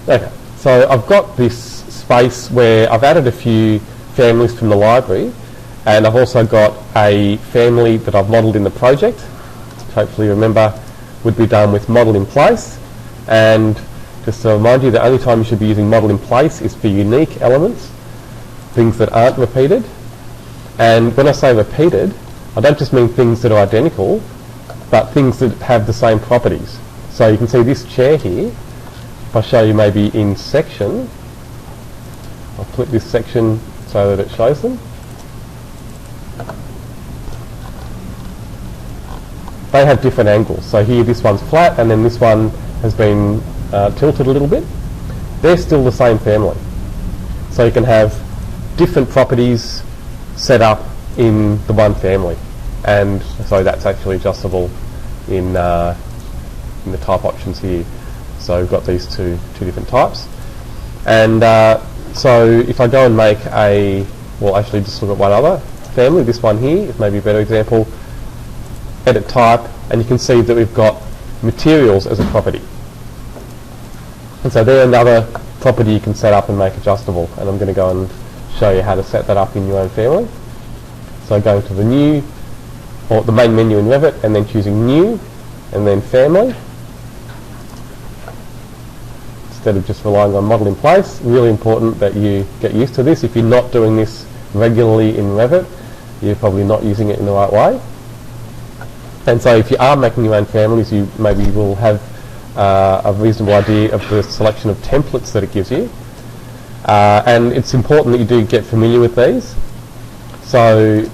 Okay, so I've got this space where I've added a few families from the library, and I've also got a family that I've modelled in the project, which hopefully you remember would be done with model in place. And just to remind you, the only time you should be using model in place is for unique elements, things that aren't repeated. And when I say repeated, I don't just mean things that are identical, but things that have the same properties. So you can see this chair here. If I show you maybe in section, I'll flip this section so that it shows them. They have different angles. So here this one's flat and then this one has been tilted a little bit. They're still the same family. So you can have different properties set up in the one family. And so that's actually adjustable in the type options here. So we've got these two different types. And so if I go and make well actually just look at one other family, this one here is maybe a better example. Edit type, and you can see that we've got materials as a property. And so they're another property you can set up and make adjustable. And I'm going to go and show you how to set that up in your own family. So going to the new, or the main menu in Revit, and then choosing new, and then family. Instead of just relying on model in place, really important that you get used to this. If you're not doing this regularly in Revit, you're probably not using it in the right way. And so if you are making your own families, you maybe will have a reasonable idea of the selection of templates that it gives you. And it's important that you do get familiar with these. So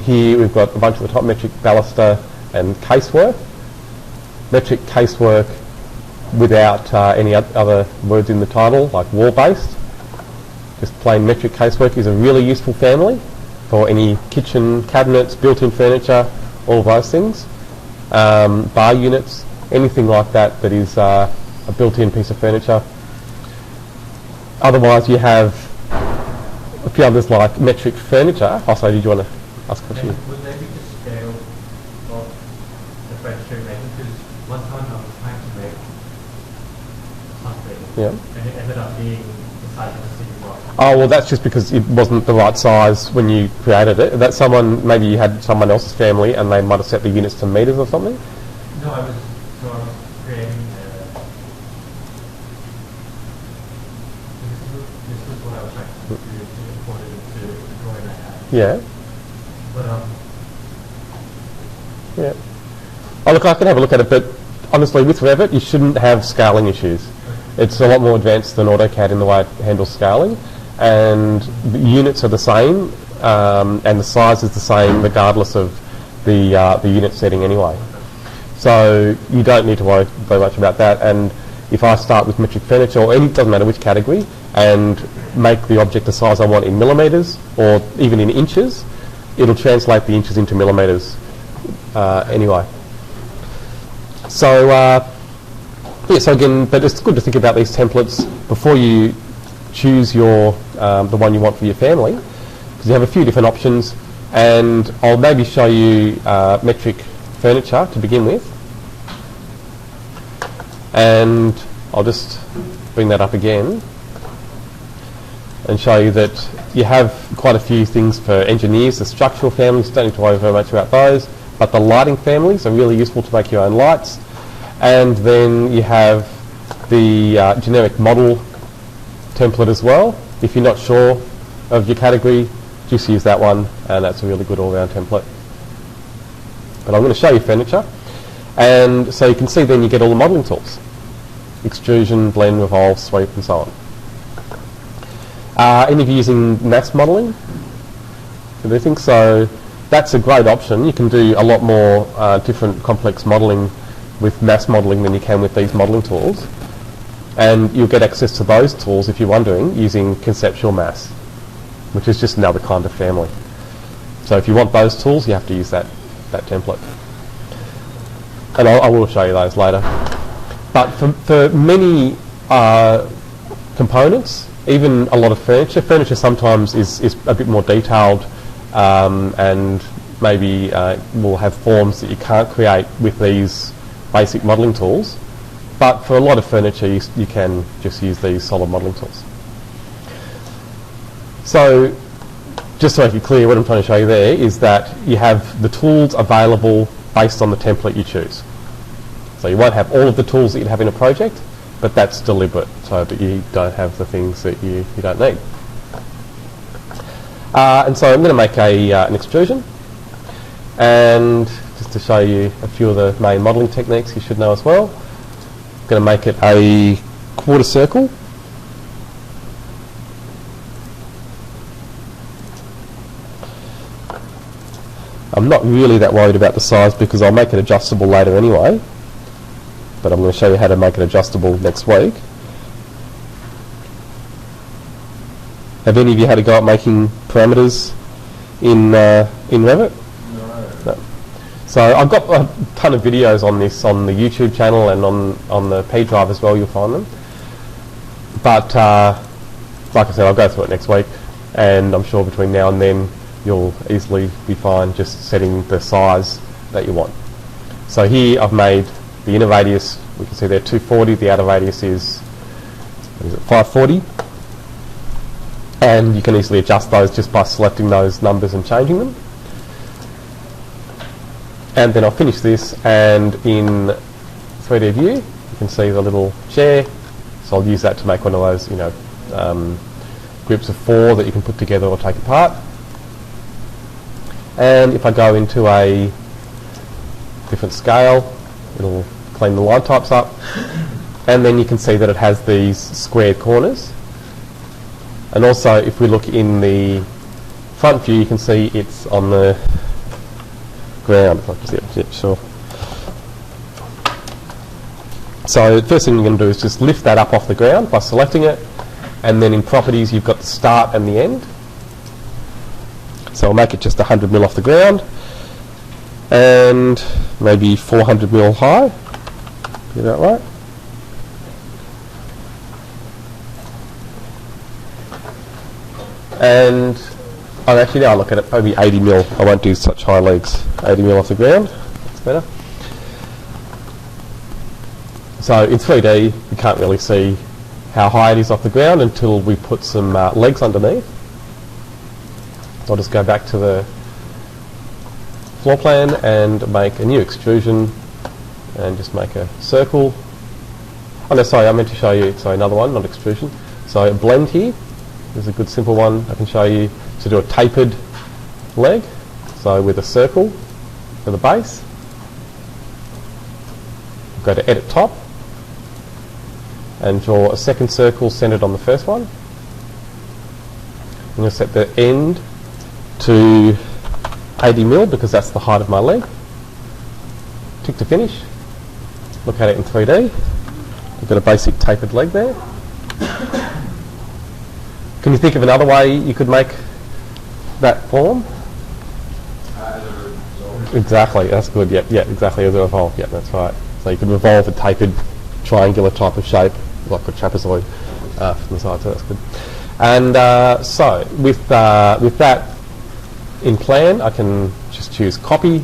here we've got a bunch at the top, metric, baluster and casework. Metric casework without any other words in the title, like wall-based. Just plain metric casework is a really useful family for any kitchen cabinets, built-in furniture, all of those things. Bar units, anything like that that is a built-in piece of furniture. Otherwise you have a few others like metric furniture. Also, did you want to ask a question? Would they be the scale of the furniture you're making? Because one time I was trying to make something, and it ended up being the size of a city block. Oh, well, that's just because it wasn't the right size when you created it. That maybe you had someone else's family and they might have set the units to metres or something? No, I was creating this was what I was trying to import it into the drawing I had. Yeah. But yeah. Oh, look, I can have a look at it, but honestly, with Revit, you shouldn't have scaling issues. It's a lot more advanced than AutoCAD in the way it handles scaling, and the units are the same, and the size is the same regardless of the unit setting anyway. So you don't need to worry very much about that. And if I start with metric furniture, or it doesn't matter which category, and make the object the size I want in millimetres or even in inches, it'll translate the inches into millimetres anyway. So yeah, so again, but it's good to think about these templates before you choose your the one you want for your family, because you have a few different options. And I'll maybe show you metric furniture to begin with, and I'll just bring that up again and show you that you have quite a few things for engineers. The structural families, don't need to worry very much about those, but the lighting families are really useful to make your own lights. And then you have the generic model template as well. If you're not sure of your category, just use that one, and that's a really good all-round template. But I'm going to show you furniture, and so you can see then you get all the modelling tools: extrusion, blend, revolve, sweep, and so on. Any of you using mass modelling? Do you think so? That's a great option. You can do a lot more different complex modelling with mass modelling than you can with these modelling tools, and you'll get access to those tools if you're wondering using conceptual mass, which is just another kind of family. So if you want those tools, you have to use that template, and I will show you those later. But for many components, even a lot of furniture sometimes is a bit more detailed, and maybe will have forms that you can't create with these basic modelling tools. But for a lot of furniture, you can just use these solid modelling tools. So, just to make it clear, what I'm trying to show you there is that you have the tools available based on the template you choose. So you won't have all of the tools that you'd have in a project, but that's deliberate, so that you don't have the things that you don't need. And so I'm going to make an extrusion, and just to show you a few of the main modelling techniques you should know as well. I'm going to make it a quarter circle. I'm not really that worried about the size because I'll make it adjustable later anyway, but I'm going to show you how to make it adjustable next week. Have any of you had a go at making parameters in Revit? No. So I've got a ton of videos on this on the YouTube channel and on the P drive as well, you'll find them. But like I said, I'll go through it next week, and I'm sure between now and then you'll easily be fine just setting the size that you want. So here I've made the inner radius, we can see there 240, the outer radius is 540. And you can easily adjust those just by selecting those numbers and changing them. And then I'll finish this, and in 3D view you can see the little chair, so I'll use that to make one of those groups of 4 that you can put together or take apart. And if I go into a different scale, it'll clean the line types up, and then you can see that it has these squared corners. And also, if we look in the front view, you can see it's on the ground. Yeah, sure. So the first thing you're going to do is just lift that up off the ground by selecting it, and then in properties you've got the start and the end. So I'll make it just 100 mil off the ground, and maybe 400 mil high. Get that right? And actually now I look at it, maybe 80 mil. I won't do such high legs. 80 mil off the ground. That's better. So in 3D, you can't really see how high it is off the ground until we put some legs underneath. So I'll just go back to the floor plan and make a new extrusion and just make a circle. Oh no, sorry, I meant to show you, sorry, another one, not extrusion. So a blend here is a good simple one. I can show you to do a tapered leg, so with a circle for the base. Go to edit top and draw a second circle centered on the first one. I'm going to set the end to 80 mil because that's the height of my leg. Tick to finish. Look at it in 3D. We've got a basic tapered leg there. Can you think of another way you could make that form? Exactly, that's good. Yeah, exactly, as a revolve. Yeah, that's right. So you could revolve a tapered triangular type of shape, like a trapezoid from the side. So that's good. And so with that in plan, I can just choose copy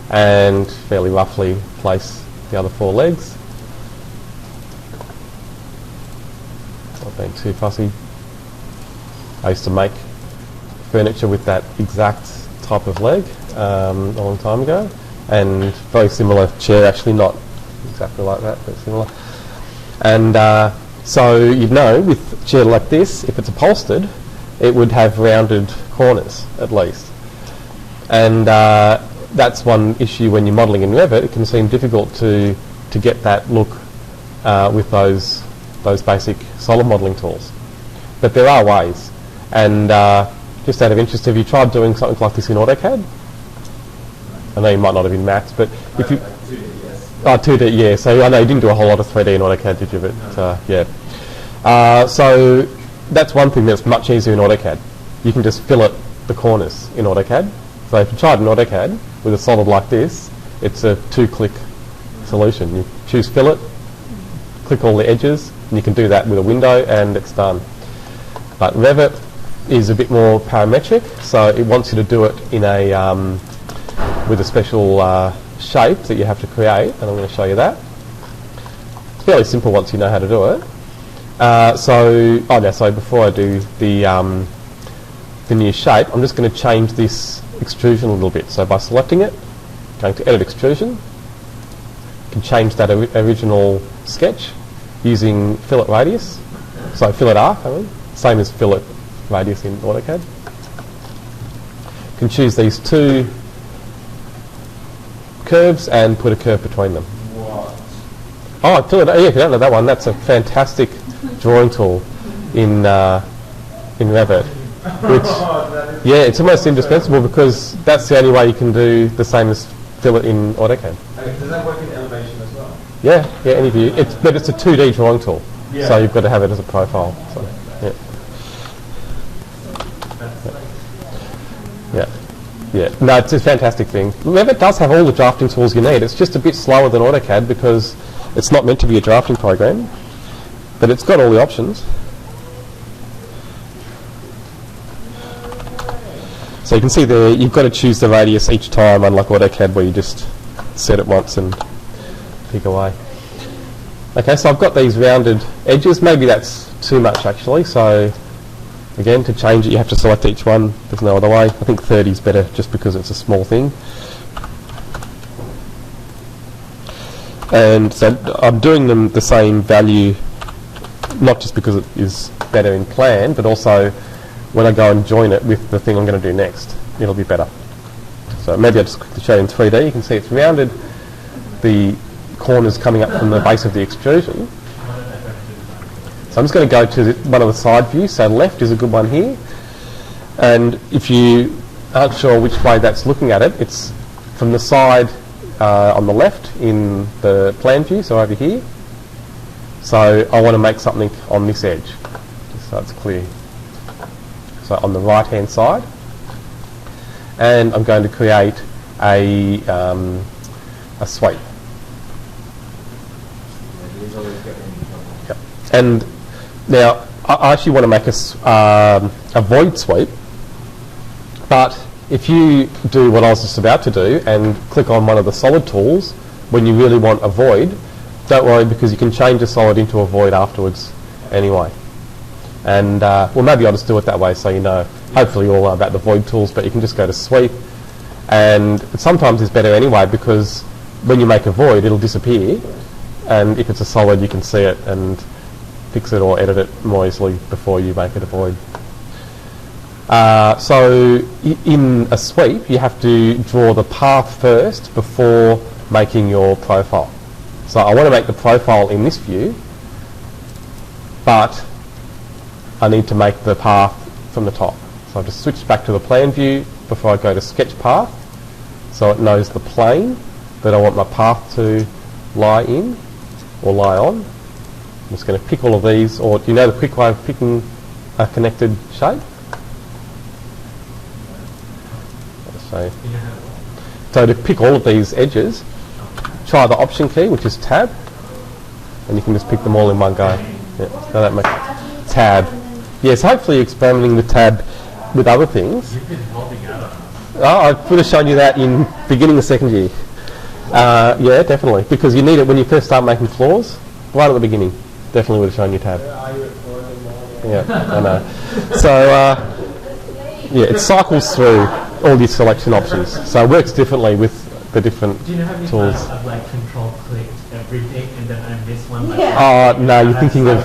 and fairly roughly place the other 4 legs. Not being too fussy. I used to make furniture with that exact type of leg a long time ago, and very similar chair, actually not exactly like that, but similar. And so you'd know with a chair like this, if it's upholstered, it would have rounded corners at least. And that's one issue when you're modelling in Revit. It can seem difficult to get that look with those basic solid modelling tools. But there are ways. And just out of interest, have you tried doing something like this in AutoCAD? I know you might not have in Max, but if you... 2D, yes. Oh, 2D, yeah. So I know you didn't do a whole lot of 3D in AutoCAD, did you? But no. Yeah. So that's one thing that's much easier in AutoCAD. You can just fillet the corners in AutoCAD. So if you tried in AutoCAD with a solid like this, it's a 2-click solution. You choose fillet, click all the edges, and you can do that with a window, and it's done. But Revit is a bit more parametric, so it wants you to do it in a with a special shape that you have to create, and I'm going to show you that. It's fairly simple once you know how to do it. So before I do the new shape, I'm just going to change this extrusion a little bit. So by selecting it, going to Edit Extrusion, you can change that original sketch using fillet radius. So fillet arc, same as fillet radius in AutoCAD. You can choose these two curves and put a curve between them. What? Oh, fillet, yeah, if you don't know that one, that's a fantastic drawing tool in Revit. Which, yeah, it's almost indispensable because that's the only way you can do the same as fillet in AutoCAD. Okay, does that work in elevation as well? Yeah, any view. But it's a 2D drawing tool, Yeah. so you've got to have it as a profile. So, yeah. Yeah. No, it's a fantastic thing. Revit does have all the drafting tools you need. It's just a bit slower than AutoCAD because it's not meant to be a drafting program, but it's got all the options. So you can see there, you've got to choose the radius each time, unlike AutoCAD where you just set it once and pick away. Okay, so I've got these rounded edges. Maybe that's too much actually, so again, to change it you have to select each one. There's no other way. I think 30 is better just because it's a small thing. And so I'm doing them the same value, not just because it is better in plan, but also when I go and join it with the thing I'm going to do next, it'll be better. So maybe I'll just quickly show you in 3D. You can see it's rounded, the corners coming up from the base of the extrusion. So I'm just going to go to one of the side views. So left is a good one here. And if you aren't sure which way that's looking at it, it's from the side on the left in the plan view, so over here. So I want to make something on this edge, just so it's clear. So on the right hand side, and I'm going to create a sweep. Yep. And now I actually want to make a void sweep, but if you do what I was just about to do and click on one of the solid tools when you really want a void, don't worry because you can change a solid into a void afterwards anyway. And well, maybe I'll just do it that way so you know. Hopefully you all know about the void tools, but you can just go to sweep, and sometimes it's better anyway because when you make a void it'll disappear, and if it's a solid you can see it and fix it or edit it more easily before you make it a void. So in a sweep you have to draw the path first before making your profile. So I want to make the profile in this view, but I need to make the path from the top. So I've just switched back to the plan view before I go to sketch path, so it knows the plane that I want my path to lie in or lie on. I'm just going to pick all of these, or do you know the quick way of picking a connected shape? So to pick all of these edges, try the Option key, which is Tab, and you can just pick them all in one go. Yeah, so that makes Tab. Yes, hopefully you're experimenting with Tab with other things. You've been helping out. Oh, I would have shown you that in beginning of second year. Yeah, definitely, because you need it when you first start making floors, right at the beginning. Definitely would have shown you Tab. Yeah, I know. So, yeah, it cycles through all these selection options. So it works differently with the different Do you know how many tools. times I've like control clicked everything and then I missed one? Like, Oh, no, you're thinking of...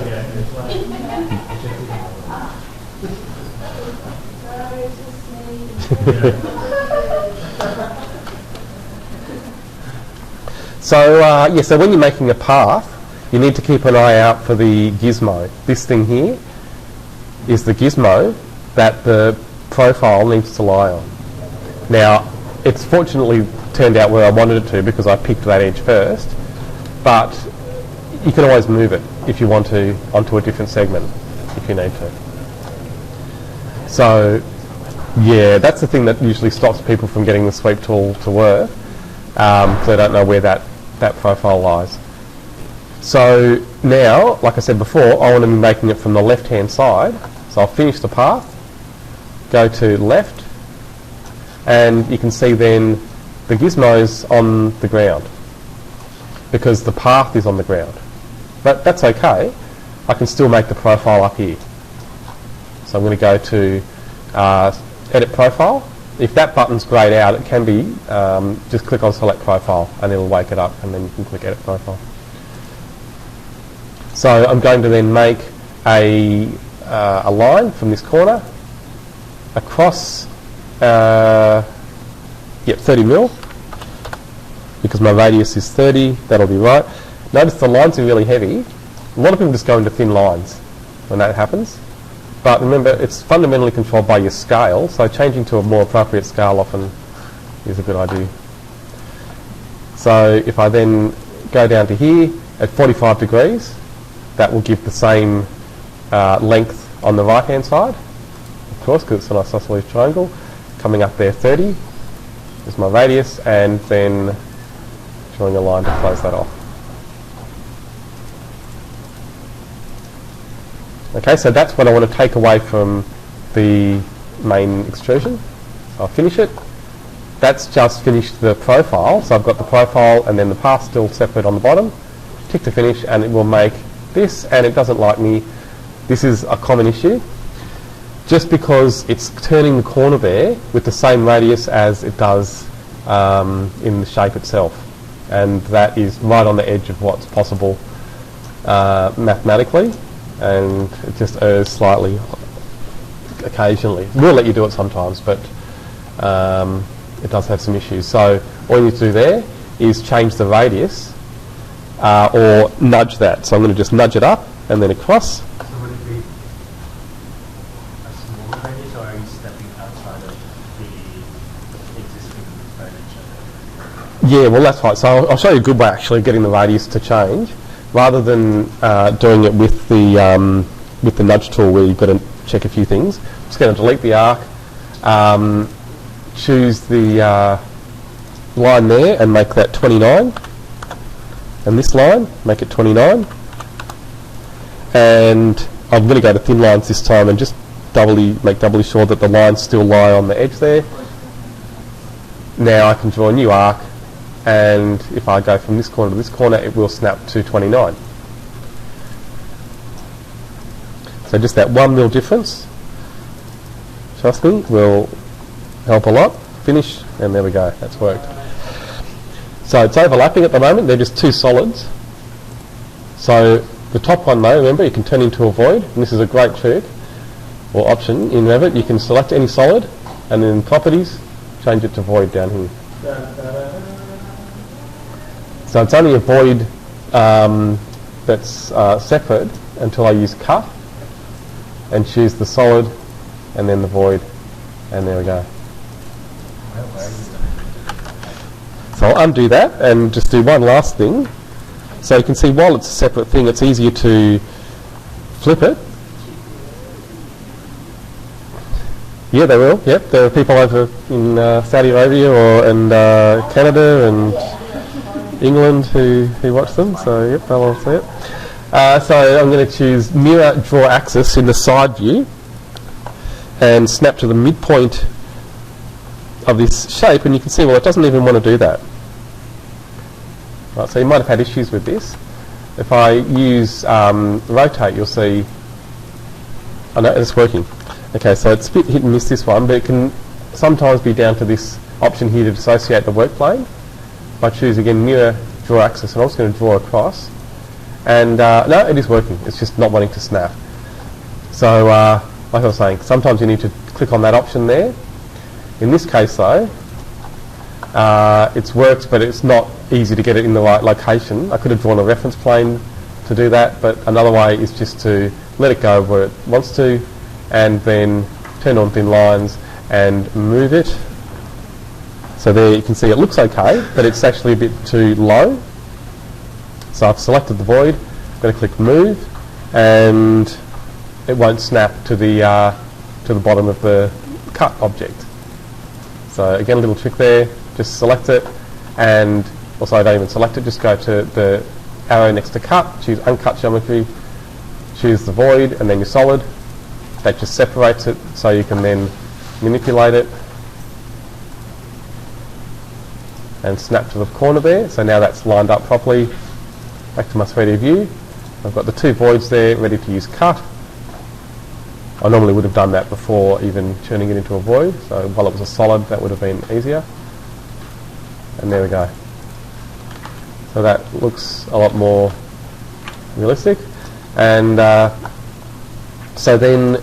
So, yeah, so when you're making a path, you need to keep an eye out for the gizmo. This thing here is the gizmo that the profile needs to lie on. Now, it's fortunately turned out where I wanted it to because I picked that edge first, but you can always move it if you want to onto a different segment if you need to. So, yeah, that's the thing that usually stops people from getting the sweep tool to work, because they don't know where that profile lies. So now, like I said before, I want to be making it from the left-hand side. So I'll finish the path, go to left, and you can see then the gizmo's on the ground because the path is on the ground. but that's okay. I can still make the profile up here. So I'm going to go to Edit Profile. If that button's greyed out, it can be, just click on Select Profile and it'll wake it up, and then you can click Edit Profile. So I'm going to then make a line from this corner across 30 mil, because my radius is 30, that'll be right. Notice the lines are really heavy. A lot of people just go into thin lines when that happens. But remember, it's fundamentally controlled by your scale, so changing to a more appropriate scale often is a good idea. So if I then go down to here at 45 degrees, that will give the same length on the right-hand side, of course, because it's an isosceles triangle. Coming up there, 30 is my radius, and then drawing a line to close that off. Okay, so that's what I want to take away from the main extrusion. So I'll finish it. That's just finished the profile. So I've got the profile and then the path still separate on the bottom. Tick to finish, and it will make this, and it doesn't like me. This is a common issue. Just because it's turning the corner there with the same radius as it does in the shape itself. And that is right on the edge of what's possible mathematically. And it just errs slightly occasionally. We'll let you do it sometimes, but it does have some issues. So all you need to do there is change the radius or nudge that. So I'm going to just nudge it up and then across. So would it be a smaller radius, or are you stepping outside of the existing furniture? Yeah, well that's right. So I'll show you a good way actually of getting the radius to change. Rather than doing it with the nudge tool where you've got to check a few things, I'm just going to delete the arc, choose the line there and make that 29, and this line, make it 29, and I'm going to go to thin lines this time and just make doubly sure that the lines still lie on the edge there. Now I can draw a new arc, and if I go from this corner to this corner, it will snap to 29. So just that 1 mil difference, trust me, will help a lot. Finish, and there we go, that's worked. So it's overlapping at the moment, they're just two solids. So the top one though, remember, you can turn into a void, and this is a great trick, or option in Revit. You can select any solid, and then Properties, change it to void down here. So it's only a void that's separate until I use cut and choose the solid and then the void, and there we go. So I'll undo that and just do one last thing. So you can see while it's a separate thing, it's easier to flip it. Yeah, they will. Yep, there are people over in Saudi Arabia and Canada and England who watch them, so yep, they'll all see it. So I'm going to choose Mirror Draw Axis in the side view and snap to the midpoint of this shape, and you can see, well, it doesn't even want to do that. Right, so you might have had issues with this. If I use Rotate, you'll see, oh no, it's working. Okay, so it's a bit hit and miss this one, but it can sometimes be down to this option here to dissociate the work plane. If I choose again Mirror Draw Axis, and I'm just going to draw across, and no, it is working, it's just not wanting to snap. So like I was saying, sometimes you need to click on that option there. In this case though, it's worked, but it's not easy to get it in the right location. I could have drawn a reference plane to do that, but another way is just to let it go where it wants to, and then turn on thin lines and move it. So there you can see it looks okay, but it's actually a bit too low. So I've selected the void, I'm going to click move, and it won't snap to the bottom of the cut object. So again, a little trick there, just select it, and also I don't even select it, just go to the arrow next to cut, choose uncut geometry, choose the void and then your solid. That just separates it so you can then manipulate it and snap to the corner there. So now that's lined up properly. Back to my 3D view. I've got the two voids there ready to use cut. I normally would have done that before even turning it into a void, so while it was a solid that would have been easier. And there we go. So that looks a lot more realistic. And so then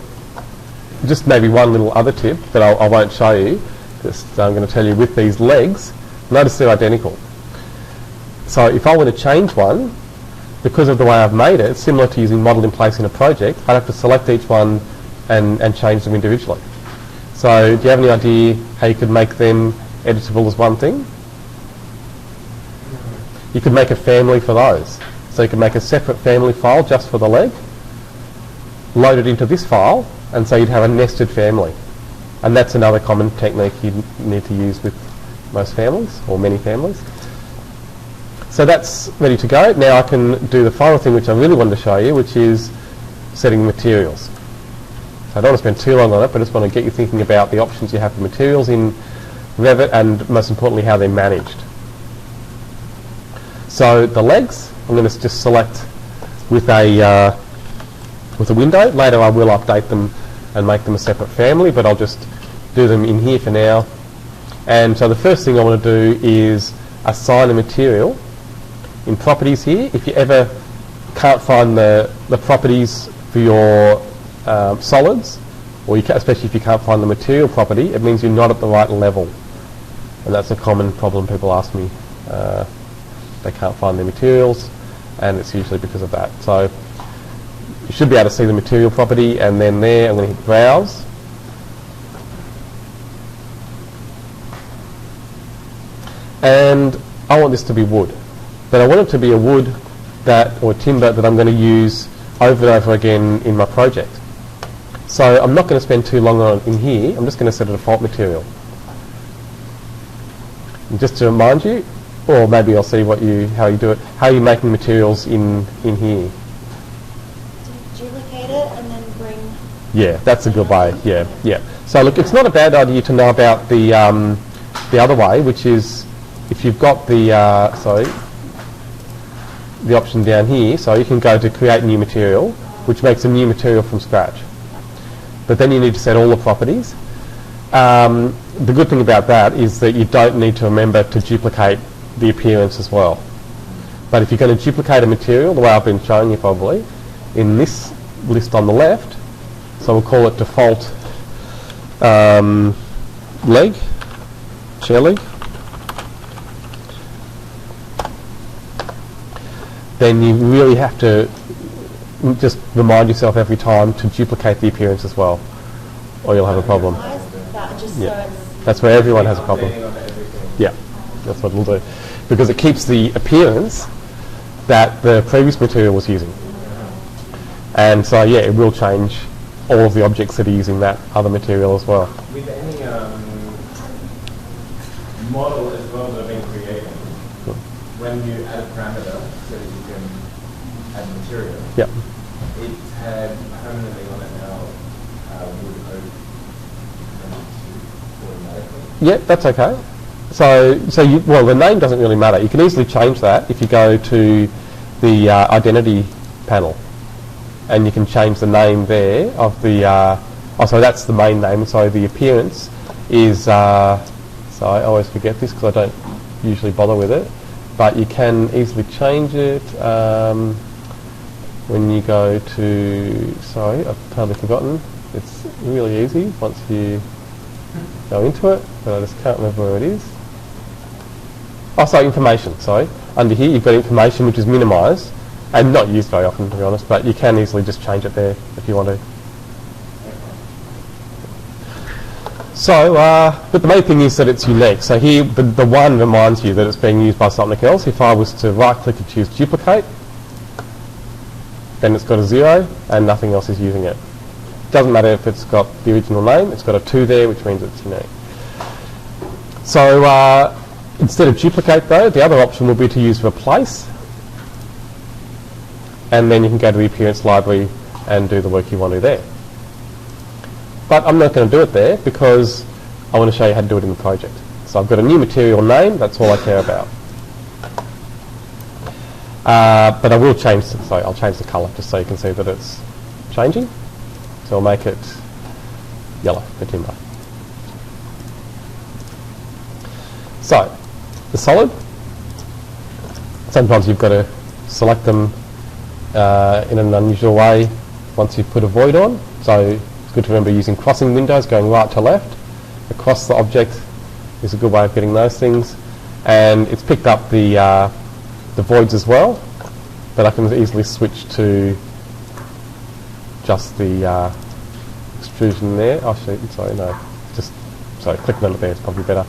just maybe one little other tip that I won't show you, just I'm going to tell you with these legs, notice they're identical. So if I want to change one, because of the way I've made it, similar to using model in place in a project, I'd have to select each one and change them individually. So do you have any idea how you could make them editable as one thing? You could make a family for those. So you could make a separate family file just for the leg, load it into this file, and so you'd have a nested family. And that's another common technique you need to use with most families, or many families. So that's ready to go. Now I can do the final thing which I really wanted to show you, which is setting materials. So I don't want to spend too long on it, but I just want to get you thinking about the options you have for materials in Revit, and most importantly how they're managed. So the legs, I'm going to just select with a window. Later I will update them and make them a separate family, but I'll just do them in here for now. And so the first thing I want to do is assign a material in properties here. If you ever can't find the properties for your solids, or especially if you can't find the material property, it means you're not at the right level. And that's a common problem people ask me. They can't find their materials, and it's usually because of that. So you should be able to see the material property, and then there I'm going to hit browse. And I want this to be wood. But I want it to be a wood or timber that I'm going to use over and over again in my project. So I'm not going to spend too long on it in here. I'm just going to set a default material. And just to remind you, or maybe I'll see how you do it. How are you making materials in here? Duplicate it and then bring. Yeah, that's a good way. Yeah. So look, it's not a bad idea to know about the other way, which is if you've got the option down here. So you can go to create new material, which makes a new material from scratch. But then you need to set all the properties. The good thing about that is that you don't need to remember to duplicate the appearance as well. But if you're going to duplicate a material, the way I've been showing you probably, in this list on the left, so we'll call it default leg, chair leg, then you really have to just remind yourself every time to duplicate the appearance as well, or you'll have a problem. Yeah. That's where everyone has a problem. Yeah, that's what it'll do. Because it keeps the appearance that the previous material was using. And so, yeah, it will change all of the objects that are using that other material as well. With any model as well that have been created, when you add a parameter so that you can add material, yep. It had permanently on it now would automatically. Yeah, that's okay. So the name doesn't really matter. You can easily change that if you go to the identity panel, and you can change the name there of the. So that's the main name. So the appearance is. So I always forget this because I don't usually bother with it, but you can easily change it when you go to. Sorry, I've totally forgotten. It's really easy once you go into it, but I just can't remember where it is. Oh, sorry, information, sorry. Under here you've got information which is minimised and not used very often, to be honest, but you can easily just change it there if you want to. So, but the main thing is that it's unique. So here, the one reminds you that it's being used by something else. If I was to right-click and choose duplicate, then it's got a 0 and nothing else is using it. Doesn't matter if it's got the original name, it's got a 2 there, which means it's unique. So instead of duplicate though, the other option will be to use replace, and then you can go to the appearance library and do the work you want to do there. But I'm not going to do it there because I want to show you how to do it in the project. So I've got a new material name, that's all I care about. But I will change, I'll change the colour just so you can see that it's changing. So I'll make it yellow for timber. So, the solid, sometimes you've got to select them in an unusual way once you've put a void on. So it's good to remember using crossing windows, going right to left. Across the object is a good way of getting those things. And it's picked up the voids as well, but I can easily switch to just the extrusion there. Oh shit, sorry, no. Clicking on it there is probably better.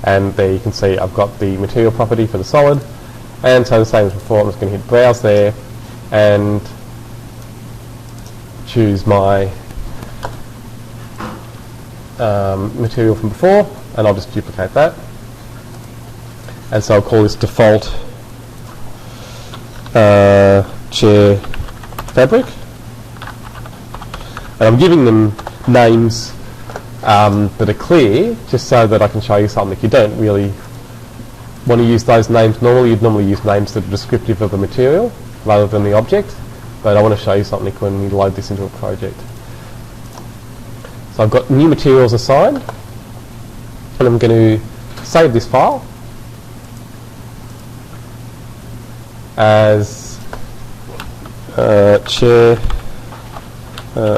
And there you can see I've got the material property for the solid. And so the same as before, I'm just going to hit browse there and choose my material from before, and I'll just duplicate that. And so I'll call this default chair fabric. And I'm giving them names that are clear, just so that I can show you something. If you don't really want to use those names normally, you'd normally use names that are descriptive of the material rather than the object. But I want to show you something when we load this into a project. So I've got new materials assigned, and I'm going to save this file as chair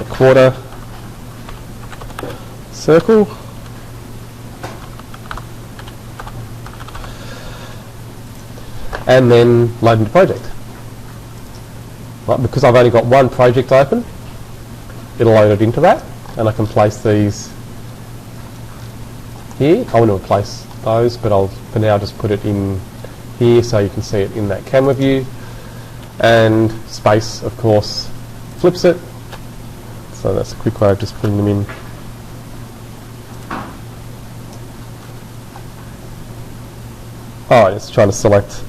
quarter circle, and then load into project. Right, because I've only got one project open, it'll load it into that, and I can place these here. I want to replace those, but I'll for now just put it in here so you can see it in that camera view. And space, of course, flips it. So that's a quick way of just putting them in. Alright, it's trying to select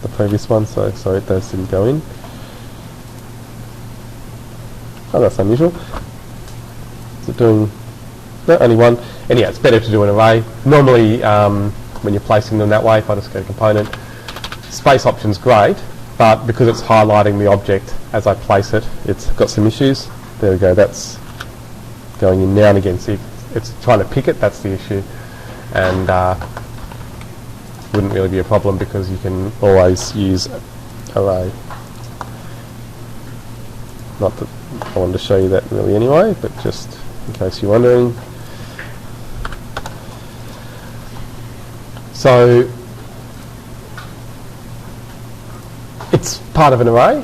the previous one, so sorry, those didn't go in. Oh, that's unusual. Is it doing... No, only one. Anyhow, it's better to do an array. Normally, when you're placing them that way, if I just go to component, space option's great, but because it's highlighting the object as I place it, it's got some issues. There we go, that's going in now and again. See, it's trying to pick it, that's the issue. And wouldn't really be a problem because you can always use array. Not that I wanted to show you that really anyway, but just in case you're wondering. So it's part of an array,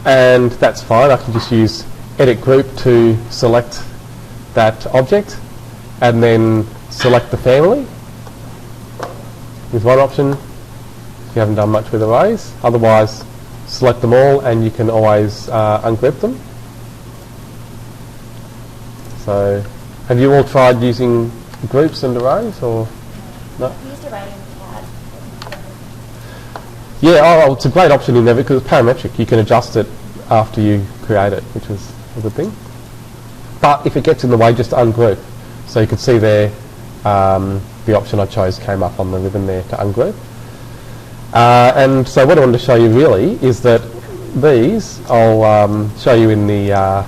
and that's fine. I can just use edit group to select that object and then select the family with one option if you haven't done much with arrays. Otherwise, select them all and you can always ungroup them. So have you all tried using groups and arrays, or no? Yeah, oh, it's a great option in there because it's parametric. You can adjust it after you create it, which is a good thing. But if it gets in the way, just ungroup. So you can see there, the option I chose came up on the ribbon there to ungroup. And so what I wanted to show you really is that these, I'll show you in the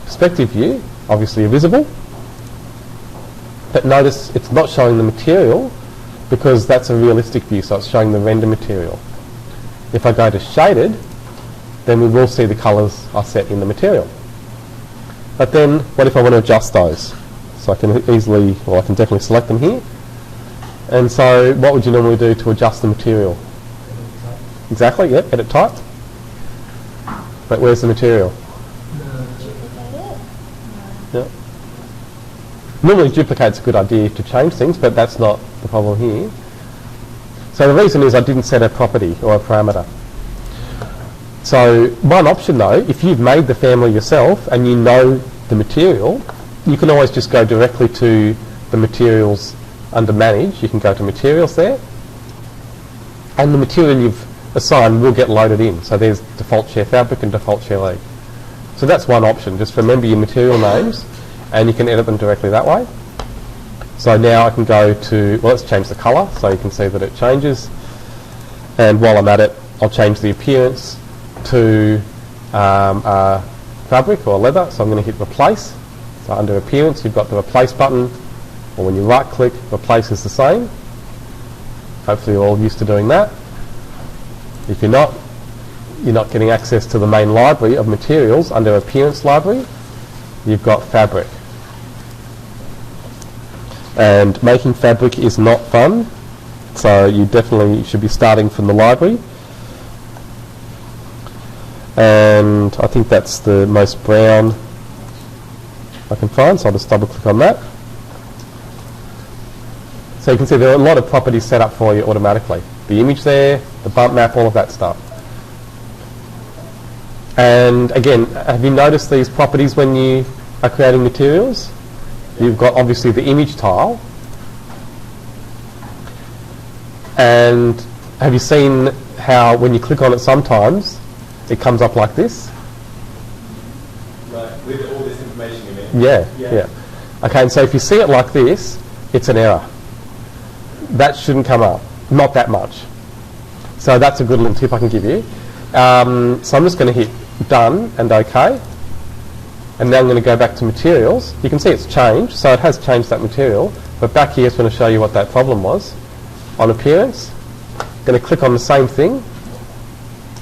perspective view, obviously are visible. But notice it's not showing the material, because that's a realistic view, so it's showing the render material. If I go to shaded, then we will see the colours are set in the material. But then, what if I want to adjust those? So I can easily, well, I can definitely select them here. And so, what would you normally do to adjust the material? Exactly, yep, edit type. But where's the material? Yep. Normally duplicate's a good idea to change things, but that's not the problem here. So the reason is I didn't set a property or a parameter. So one option though, if you've made the family yourself and you know the material, you can always just go directly to the materials under manage. You can go to materials there, and the material you've assigned will get loaded in. So there's default chair fabric and default chair leg. So that's one option. Just remember your material names and you can edit them directly that way. So now I can go to, well, let's change the colour so you can see that it changes. And while I'm at it, I'll change the appearance to fabric or leather, so I'm going to hit replace. So under appearance you've got the replace button, or when you right click, replace is the same. Hopefully you're all used to doing that. If you're not getting access to the main library of materials. Under appearance library you've got fabric, and making fabric is not fun, so you definitely should be starting from the library. And I think that's the most brown I can find, so I'll just double click on that. So you can see there are a lot of properties set up for you automatically. The image there, the bump map, all of that stuff. And again, have you noticed these properties when you are creating materials? You've got obviously the image tile. And have you seen how when you click on it sometimes it comes up like this? Like with all this information in it? Yeah. Okay, and so if you see it like this, it's an error. That shouldn't come up, not that much. So that's a good little tip I can give you. So I'm just going to hit done and OK. And now I'm going to go back to materials. You can see it's changed, so it has changed that material. But back here, it's going to show you what that problem was. On appearance, I'm going to click on the same thing.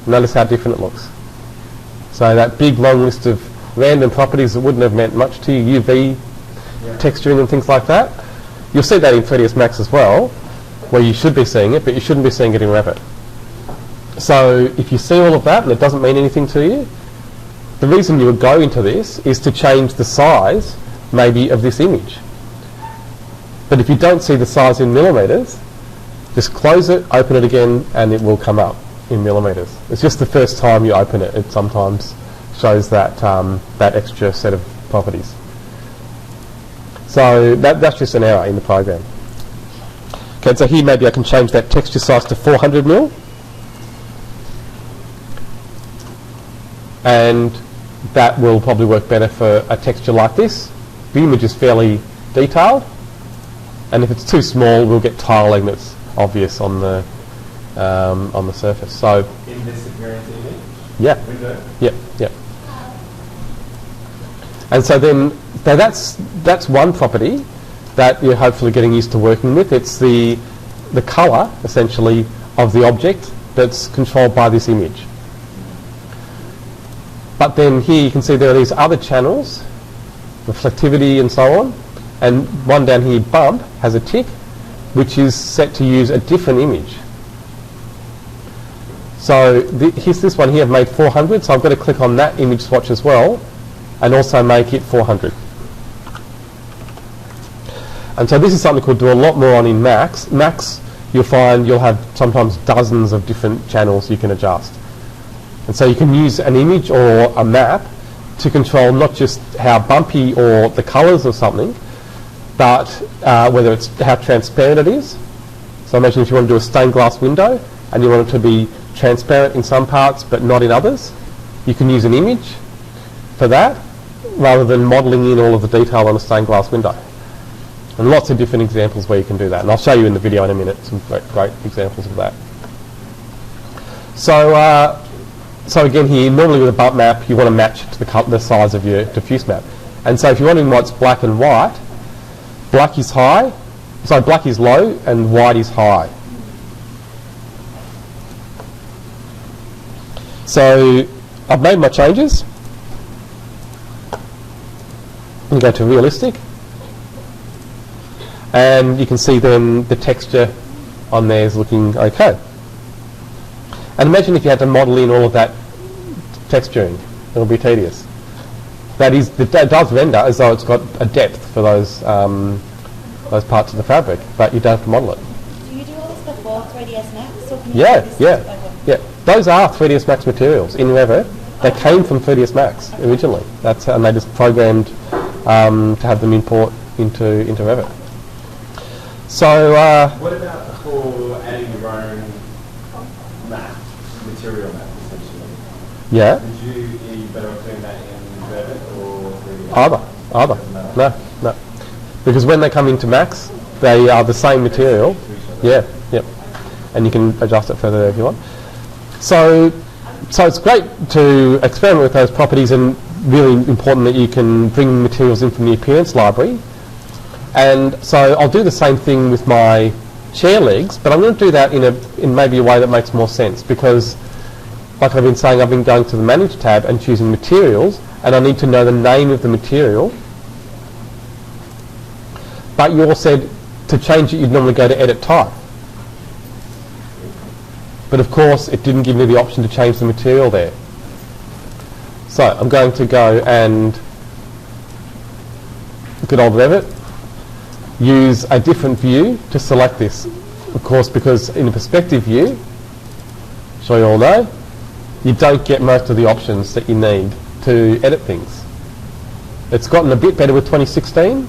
Notice how different it looks. So that big long list of random properties that wouldn't have meant much to you, UV, texturing and things like that. You'll see that in 3ds Max as well, where you should be seeing it, but you shouldn't be seeing it in Revit. So if you see all of that and it doesn't mean anything to you, the reason you would go into this is to change the size, maybe, of this image. But if you don't see the size in millimetres, just close it, open it again, and it will come up in millimetres. It's just the first time you open it, it sometimes shows that, that extra set of properties. So that's just an error in the program. Okay, so here maybe I can change that texture size to 400 mil. And that will probably work better for a texture like this. The image is fairly detailed, and if it's too small, we'll get tiling that's obvious on the surface. So in this appearance image? Yeah. Window? Yep. And so then that's one property that you're hopefully getting used to working with. It's the colour, essentially, of the object that's controlled by this image. But then here you can see there are these other channels, reflectivity and so on, and one down here, bump, has a tick, which is set to use a different image. So here's this one here, I've made 400, so I've got to click on that image swatch as well, and also make it 400. And so this is something we'll do a lot more on in Max. Max, you'll find you'll have sometimes dozens of different channels you can adjust. And so you can use an image or a map to control not just how bumpy or the colours of something, but whether it's how transparent it is. So imagine if you want to do a stained glass window and you want it to be transparent in some parts but not in others, you can use an image for that rather than modelling in all of the detail on a stained glass window. And lots of different examples where you can do that. And I'll show you in the video in a minute some great examples of that. So again here, normally with a bump map, you want to match it to the size of your diffuse map. And so if you're wondering why it's black and white, black is high, so black is low and white is high. So I've made my changes. I'm going to go to realistic. And you can see then the texture on there is looking okay. And imagine if you had to model in all of that texturing, it'll be tedious. That does render as though it's got a depth for those parts of the fabric, but you don't have to model it. Do you do all this before 3ds Max? So can you Yeah. Those are 3ds Max materials in Revit. They came from 3ds Max originally. And they just programmed to have them import into Revit. So what about for adding your own map, material map essentially? Yeah. Are you better off doing that in Revit or 3D? Either. No. Because when they come into Max, they are the same material. Yeah. And you can adjust it further if you want. So it's great to experiment with those properties, and really important that you can bring materials in from the appearance library. And so I'll do the same thing with my chair legs, but I'm going to do that in maybe a way that makes more sense, because like I've been saying, I've been going to the Manage tab and choosing materials, and I need to know the name of the material. But you all said to change it you'd normally go to Edit Type. But of course it didn't give me the option to change the material there. So I'm going to go and good old Revit, use a different view to select this. Of course, because in a perspective view, I'm sure you all know, you don't get most of the options that you need to edit things. It's gotten a bit better with 2016.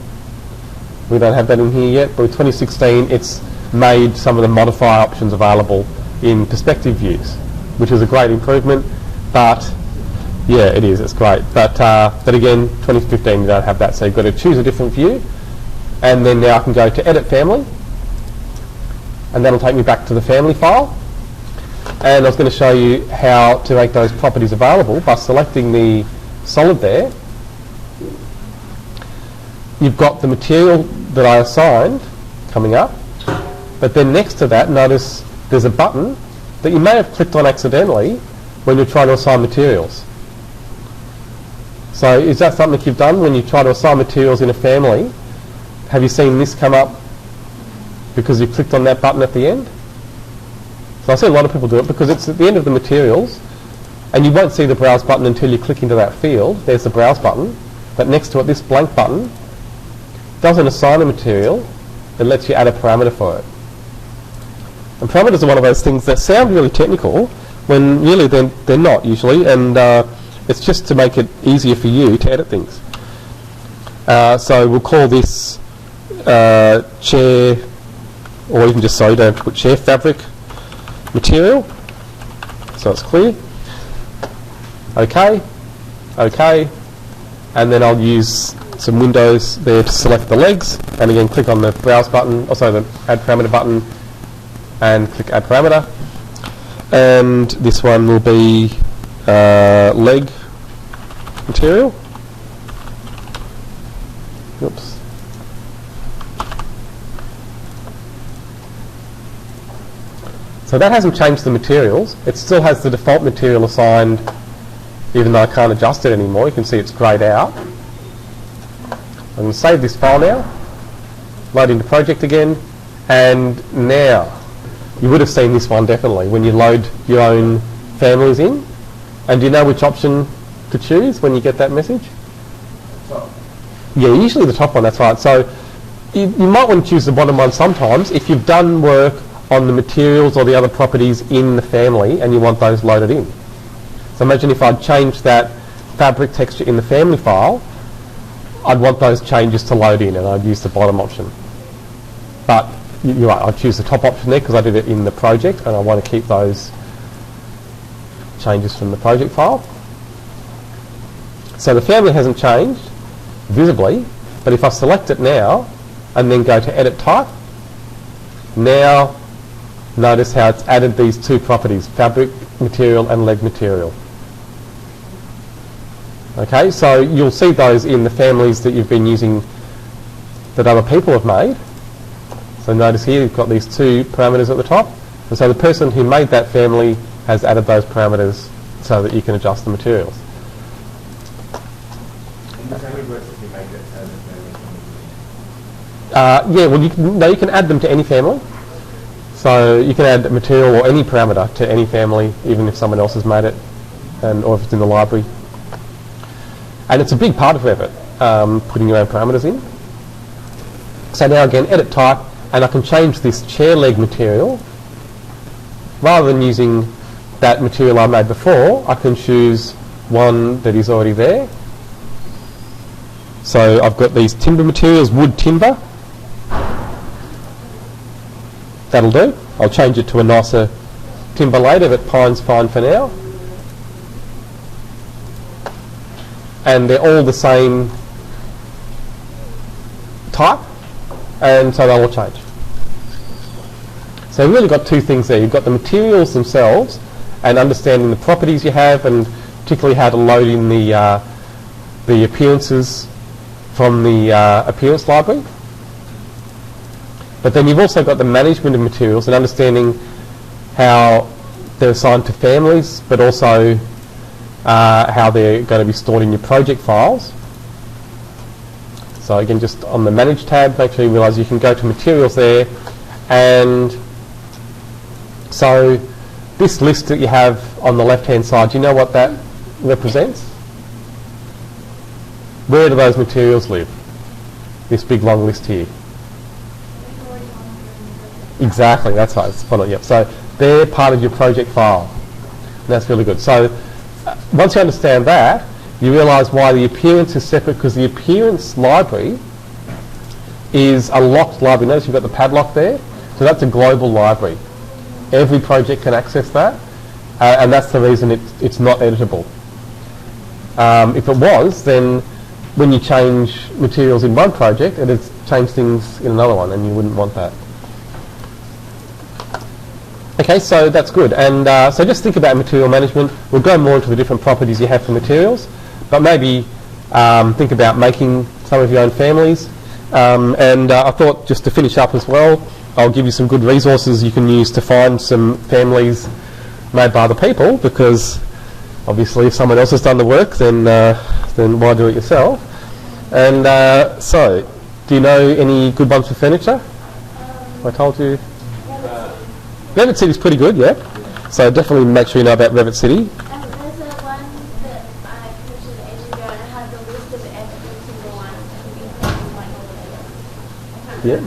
We don't have that in here yet, but with 2016 it's made some of the modify options available in perspective views, which is a great improvement. But yeah, it is, it's great. But again, 2015 you don't have that, so you've got to choose a different view. And then now I can go to Edit Family, and that'll take me back to the family file. And I was going to show you how to make those properties available by selecting the solid there. You've got the material that I assigned coming up, but then next to that, notice there's a button that you may have clicked on accidentally when you're trying to assign materials. So is that something you've done when you try to assign materials in a family? Have you seen this come up because you clicked on that button at the end? So I see a lot of people do it because it's at the end of the materials, and you won't see the browse button until you click into that field. There's the browse button, but next to it, this blank button doesn't assign a material, it lets you add a parameter for it. And parameters are one of those things that sound really technical when really they're not usually, and it's just to make it easier for you to edit things. So we'll call this chair, or even just so you don't have to put chair fabric material, so it's clear. OK, and then I'll use some windows there to select the legs, and again click on the browse button, also the add parameter button, and click add parameter. And this one will be leg material. Oops. So that hasn't changed the materials. It still has the default material assigned, even though I can't adjust it anymore. You can see it's greyed out. I'm going to save this file now, load into project again, and now you would have seen this one definitely when you load your own families in. And do you know which option to choose when you get that message? Yeah, usually the top one, that's right. So you might want to choose the bottom one sometimes if you've done work on the materials or the other properties in the family and you want those loaded in. So imagine if I'd changed that fabric texture in the family file, I'd want those changes to load in and I'd use the bottom option. But you're right, I'd choose the top option there because I did it in the project and I want to keep those changes from the project file. So the family hasn't changed visibly, but if I select it now and then go to Edit Type, now notice how it's added these two properties, fabric material and leg material. Okay, so you'll see those in the families that you've been using that other people have made. So notice here you've got these two parameters at the top, and so the person who made that family has added those parameters so that you can adjust the materials. And this only works if you make it as a family. Yeah, well you can add them to any family. So you can add material or any parameter to any family, even if someone else has made it, or if it's in the library. And it's a big part of Revit, putting your own parameters in. So now again, Edit Type, and I can change this chair leg material. Rather than using that material I made before, I can choose one that is already there. So I've got these timber materials, wood timber. That'll do. I'll change it to a nicer timber later, but pine's fine for now. And they're all the same type, and so they'll all change. So you've really got two things there. You've got the materials themselves, and understanding the properties you have, and particularly how to load in the appearances from the appearance library. But then you've also got the management of materials and understanding how they're assigned to families, but also how they're going to be stored in your project files. So again, just on the Manage tab, make sure you realise you can go to materials there, and so this list that you have on the left-hand side, do you know what that represents? Where do those materials live? This big long list here. Exactly, that's right. It's fun, yep. So they're part of your project file. And that's really good. So once you understand that, you realise why the appearance is separate, because the appearance library is a locked library. Notice you've got the padlock there. So that's a global library. Every project can access that, and that's the reason it's not editable. If it was, then when you change materials in one project, it'd change things in another one, and you wouldn't want that. Okay, so that's good. And so just think about material management. We'll go more into the different properties you have for materials, but maybe think about making some of your own families. And I thought, just to finish up as well, I'll give you some good resources you can use to find some families made by other people, because obviously if someone else has done the work, then why do it yourself? And so, do you know any good ones for furniture? I told you. Revit City is pretty good, yeah. So definitely make sure you know about Revit City. There's a one that I purchased ages ago, and it has a list of every single one. Yeah.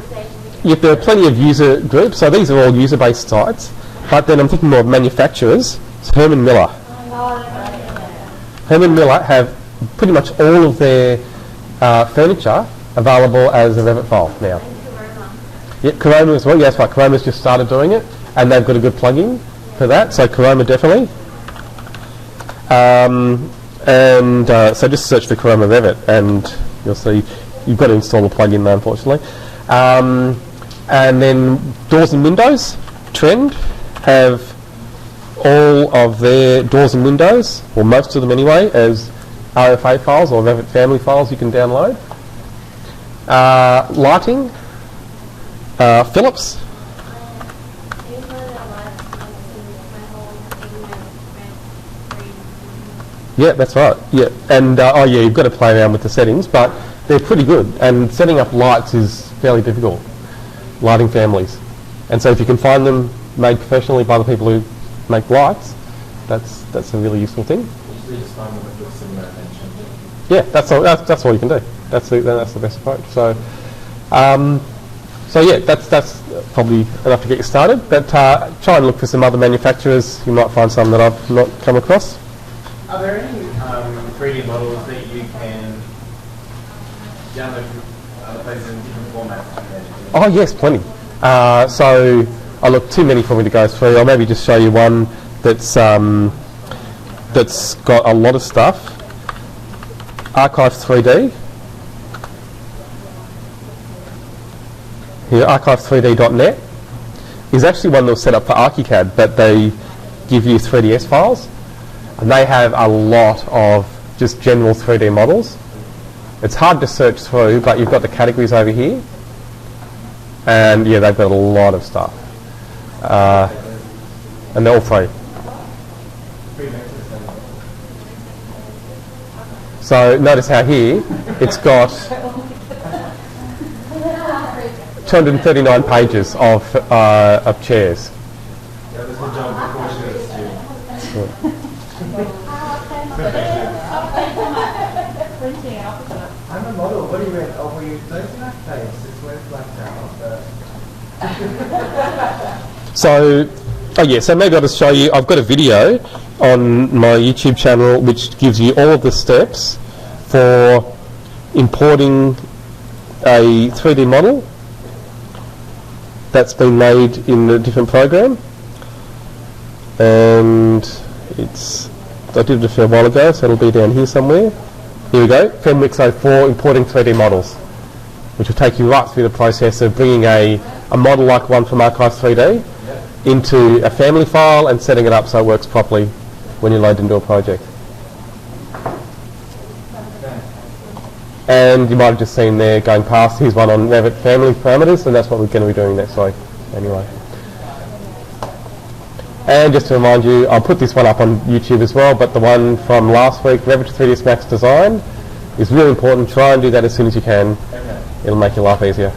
There are plenty of user groups, so these are all user-based sites. But then I'm thinking more of manufacturers. It's Herman Miller. Herman Miller have pretty much all of their furniture available as a Revit file now. Yeah, Coroma as well. Yes, right. Coroma's just started doing it, and they've got a good plugin for that. So Coroma definitely. So just search for Coroma Revit, and you'll see you've got to install the plugin though, unfortunately. And then Doors and Windows, Trend, have all of their doors and windows, or most of them anyway, as RFA files or Revit family files you can download. Lighting, Philips. Yeah, that's right. Yeah, and oh yeah, you've got to play around with the settings, but they're pretty good. And setting up lights is fairly difficult. Lighting families, and so if you can find them made professionally by the people who make lights, that's a really useful thing. Yeah, that's all you can do. That's the best approach. So, so yeah, that's probably enough to get you started. But try and look for some other manufacturers. You might find some that I've not come across. Are there any 3D models that you can download from other places in different formats? Oh yes, plenty. So I look too many for me to go through. I'll maybe just show you one that's got a lot of stuff. Archive 3D. Here, archive3d.net is actually one that was set up for ArchiCAD, but they give you 3ds files, and they have a lot of just general 3D models. It's hard to search through, but you've got the categories over here, and yeah, they've got a lot of stuff, and they're all free. So notice how here it's got 239 pages of chairs. I'm a model. What do you mean? Oh, well, you don't have face. It's worth blacked out. So, oh yeah, so maybe I'll just show you. I've got a video on my YouTube channel which gives you all of the steps for importing a 3D model that's been made in a different program, and I did it a fair while ago, so it'll be down here somewhere. Here we go, FemWix 04, importing 3D models, which will take you right through the process of bringing a model like one from Archive 3D into a family file and setting it up so it works properly when you load into a project. And you might have just seen there going past, here's one on Revit family parameters, and that's what we're going to be doing next week anyway. And just to remind you, I'll put this one up on YouTube as well, but the one from last week, Revit to 3ds Max Design, is really important. Try and do that as soon as you can. It'll make your life easier.